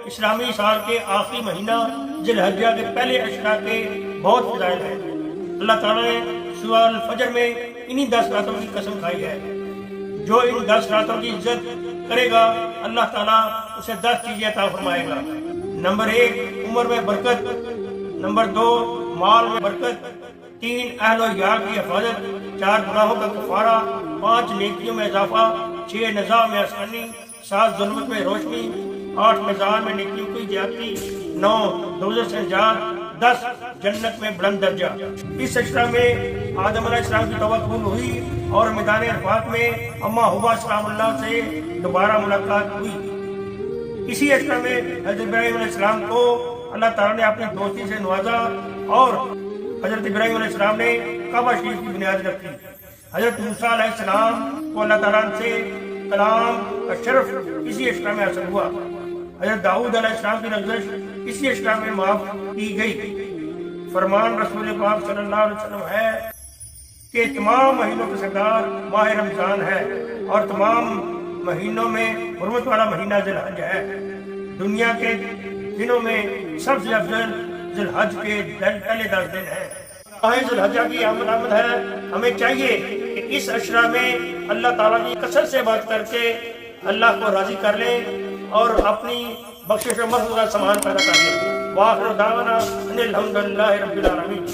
اسلامی سال کے آخری مہینہ ذی الحجہ کے پہلے عشرہ کے بہت فضائل ہیں۔ اللہ تعالیٰ نے سورہ الفجر میں انہی 10 راتوں کی قسم کھائی ہے۔ جو ان 10 راتوں کی عزت کرے گا اللہ تعالیٰ اسے 10 چیزیں عطا فرمائے گا۔ نمبر 1 عمر میں برکت، نمبر 2 مال میں برکت، 3 اہل و عیال کی حفاظت، 4 گناہوں کا کفارہ، 5 نیکیوں میں اضافہ، 6 نظام میں آسانی، 7 ظلمت میں روشنی، 8 میزان میں نیکیوں کی زیادتی، 9 دوزخ سے نجات، 10 جنت میں بلند درجہ۔ اس عشرہ میں آدم علیہ السلام کی توبہ قبول ہوئی اور میدان عرفات میں اماں حوا سلام اللہ سے دوبارہ ملاقات ہوئی۔ اسی عشرہ میں حضرت ابراہیم علیہ السلام کو اللہ تعالیٰ نے اپنی دوستی سے نوازا اور حضرت ابراہیم علیہ السلام نے کعبہ شریف کی بنیاد رکھی۔ حضرت موسیٰ علیہ السلام کو اللہ تعالیٰ سے کلام کا شرف اسی عشرہ میں حاصل ہوا۔ حضرت داؤد علیہ السلام کی لغزش اسی عشرہ میں معاف کی گئی۔ فرمان رسول پاک صلی اللہ علیہ وسلم ہے کہ تمام مہینوں کا سردار ماہ رمضان ہے اور تمام مہینوں میں حرمت والا مہینہ ذی الحج ہے۔ دنیا کے دنوں میں سب سے افضل ذی الحج کے پہلے 10 دن ہیں۔ ذی الحجہ کی آمد ہے، ہمیں چاہیے کہ اس عشرہ میں اللہ تعالیٰ کی کثرت سے بات کر کے اللہ کو راضی کر لیں اور اپنی بخشش و مغفرت کا سامان پیدا کر لیں۔ وآخر دعوانا ان الحمد للہ رب العالمین۔